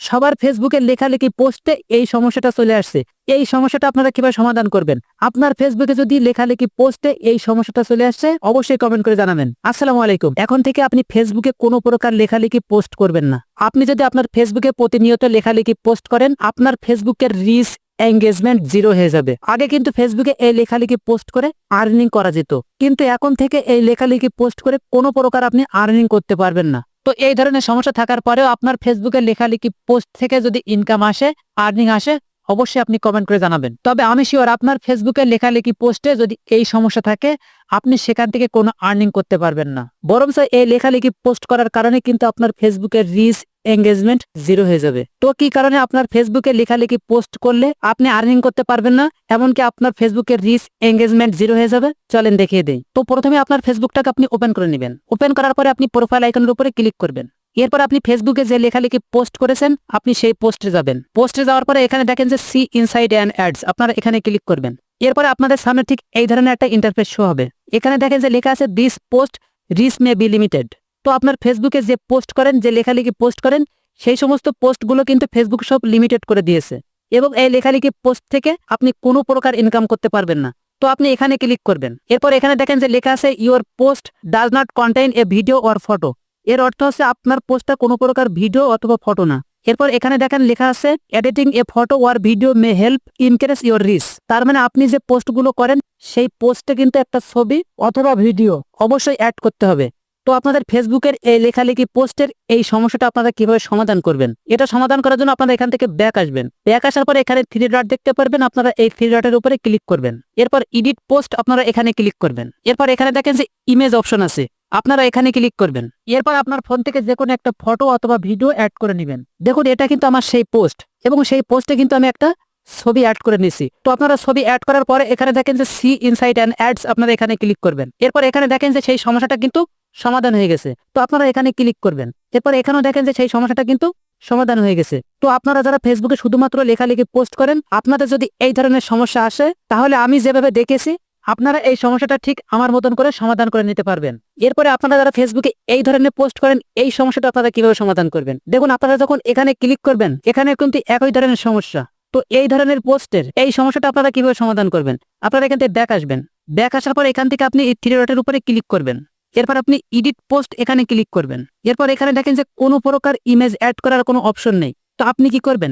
সবার ফেসবুকের লেখালেখি পোস্টে এই সমস্যাটা চলে আসছে। এই সমস্যাটা আপনারা কিভাবে সমাধান করবেন? আপনার ফেসবুকে যদি লেখালেখি পোস্টে এই সমস্যাটা চলে আসছে, অবশ্যই কমেন্ট করে জানাবেন। আসসালামু আলাইকুম। এখন থেকে আপনি ফেসবুকে কোনো প্রকার লেখালেখি পোস্ট করবেন না। আপনি যদি আপনার ফেসবুকে প্রতিনিয়ত লেখালেখি পোস্ট করেন, আপনার ফেসবুকের রিচ এঙ্গেজমেন্ট জিরো হয়ে যাবে। আগে কিন্তু ফেসবুকে এই লেখালেখি পোস্ট করে আর্নিং করা যেত, কিন্তু এখন থেকে এই লেখালেখি পোস্ট করে কোনো প্রকার আপনি আর্নিং করতে পারবেন না। তো এই ধরনের সমস্যা থাকার পরেও আপনার ফেসবুকের লেখালেখি পোস্ট থেকে যদি ইনকাম আসে, আর্নিং আসে, অবশ্যই আপনি কমেন্ট করে জানাবেন। তবে আমি শিওর আপনার ফেসবুকের লেখালেখি পোস্টে যদি এই সমস্যা থাকে, আপনি সেখান থেকে কোনো আর্নিং করতে পারবেন না। বরং এই লেখালেখি পোস্ট করার কারণে কিন্তু আপনার ফেসবুকের রিচ এঙ্গেজমেন্ট জিরো হয়ে যাবে। তো কি কারণে আপনার ফেসবুকে লেখালেখি পোস্ট করলে আপনি আর্নিং করতে পারবেন না, এমনকি আপনার ফেসবুকের রিচ এঙ্গেজমেন্ট জিরো হয়ে যাবে? চলেন দেখিয়ে দেই। তো প্রথমে আপনার ফেসবুকটাকে আপনি ওপেন করে নেবেন। ওপেন করার পরে আপনি প্রোফাইল আইকনের উপরে ক্লিক করবেন। এরপর আপনি ফেসবুকে যে লেখালেখি পোস্ট করেছেন, আপনি সেই পোস্টে যাবেন। পোস্টে যাওয়ার পরে এখানে দেখেন যে সি ইনসাইড অ্যান্ড অ্যাডস, আপনারা এখানে ক্লিক করবেন। এরপরে আপনাদের সামনে ঠিক এই ধরনের একটা ইন্টারফেস শো হবে। এখানে দেখেন যে লেখা আছে this post rich may be limited. তো আপনার ফেসবুকে যে পোস্ট করেন, যে লেখালেখি পোস্ট করেন, সেই সমস্ত পোস্টগুলো কিন্তু ফেসবুক সব লিমিটেড করে দিয়েছে এবং এই লেখালেখি পোস্ট থেকে আপনি কোনো প্রকার ইনকাম করতে পারবেন না। তো আপনি এখানে ক্লিক করবেন। এরপর এখানে দেখেন যে লেখা আছে your post does not contain A video or photo. এর অর্থ হচ্ছে আপনার পোস্টটা কোনো প্রকার ভিডিও অথবা ফটো না। এরপর এখানে দেখেন লেখা আছে editing A photo or video may help increase your rich. তার মানে আপনি যে পোস্টগুলো করেন, সেই পোস্টে কিন্তু একটা ছবি অথবা ভিডিও অবশ্যই অ্যাড করতে হবে। তো আপনাদের ফেসবুকের এই লেখালেখি পোস্টের এই সমস্যাটা আপনারা কিভাবে সমাধান করবেন? এটা সমাধান করার জন্য আপনারা এখান থেকে ব্যাক আসবেন। ব্যাক আসার পরে এখানে থ্রি ডট দেখতে পারবেন, আপনারা এই থ্রি ডটের উপরে ক্লিক করবেন। এরপর এডিট পোস্ট আপনারা এখানে ক্লিক করবেন। এরপর এখানে দেখেন যে ইমেজ অপশন আছে, আপনারা এখানে ক্লিক করবেন। এরপর আপনার ফোন থেকে যে কোনো একটা ফটো অথবা ভিডিও অ্যাড করে নেবেন। দেখুন এটা কিন্তু আমার সেই পোস্ট, এবং সেই পোস্টে কিন্তু আমি একটা ছবি অ্যাড করে নিছি। তো আপনারা ছবি অ্যাড করার পরে এখানে দেখেন যে সি ইনসাইড অ্যান্ড অ্যাডস, আপনারা এখানে ক্লিক করবেন। এরপর এখানে দেখেন যে সেই সমস্যাটা কিন্তু সমাধান হয়ে গেছে। তো আপনারা এখানে ক্লিক করবেন। এরপর এখানেও দেখেন যে সেই সমস্যাটা কিন্তু সমাধান হয়ে গেছে। তো আপনারা যারা ফেসবুকে শুধুমাত্র লেখালেখি পোস্ট করেন, আপনাদের যদি এই ধরনের সমস্যা আসে, তাহলে আমি যেভাবে দেখেছি আপনারা এই সমস্যাটা ঠিক আমার মতন করে সমাধান করে নিতে পারবেন। এরপরে আপনারা যারা ফেসবুকে এই ধরনের পোস্ট করেন, এই সমস্যাটা আপনারা কিভাবে সমাধান করবেন? দেখুন আপনারা যখন এখানে ক্লিক করবেন, এখানে কিন্তু একই ধরনের সমস্যা। তো এই ধরনের পোস্টের এই সমস্যাটা আপনারা কিভাবে সমাধান করবেন? আপনারা এখান থেকে ব্যাক আসবেন। ব্যাক আসার পর এখান থেকে আপনি এই থ্রি ডটের উপরে ক্লিক করবেন। এরপর আপনি এডিট পোস্ট এখানে ক্লিক করবেন। এরপর এখানে দেখেন যে কোনো প্রকার ইমেজ অ্যাড করার কোনো অপশন নেই। তো আপনি কি করবেন?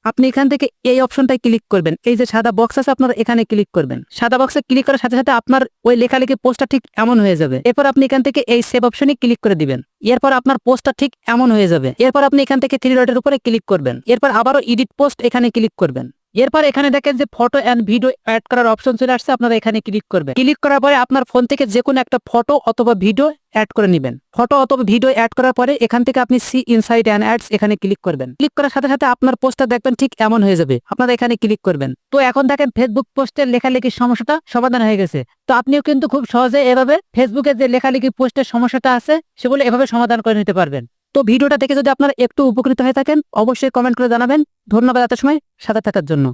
আপনি এখান থেকে এই অপশনটাই ক্লিক করবেন। এই যে সাদা বক্স আছে, আপনারা এখানে ক্লিক করবেন। সাদা বক্সে ক্লিক করার সাথে সাথে আপনার ওই লেখালেখি পোস্টটা ঠিক এমন হয়ে যাবে। এরপর আপনি এখান থেকে এই সেভ অপশনে ক্লিক করে দিবেন। এরপর আপনার পোস্টটা ঠিক এমন হয়ে যাবে। এরপর আপনি এখান থেকে থ্রি ডটের উপরে ক্লিক করবেন। এরপর আবারও এডিট পোস্ট এখানে ক্লিক করবেন। এরপর এখানে দেখেন যে ফটো এন্ড ভিডিও অ্যাড করার অপশন চলে আসছে, আপনারা এখানে ক্লিক করবেন। ক্লিক করার পরে আপনার ফোন থেকে যে কোনো একটা ফটো অথবা ভিডিও অ্যাড করে নেবেন। ফটো অথবা ভিডিও অ্যাড করার পরে এখান থেকে আপনি সি ইনসাইড অ্যান্ড অ্যাডস এখানে ক্লিক করবেন। ক্লিক করার সাথে সাথে আপনার পোস্টটা দেখবেন ঠিক এমন হয়ে যাবে। আপনারা এখানে ক্লিক করবেন। তো এখন দেখেন ফেসবুক পোস্টের লেখালেখির সমস্যাটা সমাধান হয়ে গেছে। তো আপনিও কিন্তু খুব সহজে এভাবে ফেসবুকে যে লেখালেখি পোস্টের সমস্যাটা আছে, সেগুলো এভাবে সমাধান করে নিতে পারবেন। তো ভিডিওটা দেখে যদি আপনারা একটু উপকৃত হয়ে থাকেন, অবশ্যই কমেন্ট করে জানাবেন। ধন্যবাদ এত সময় সাথে থাকার জন্য।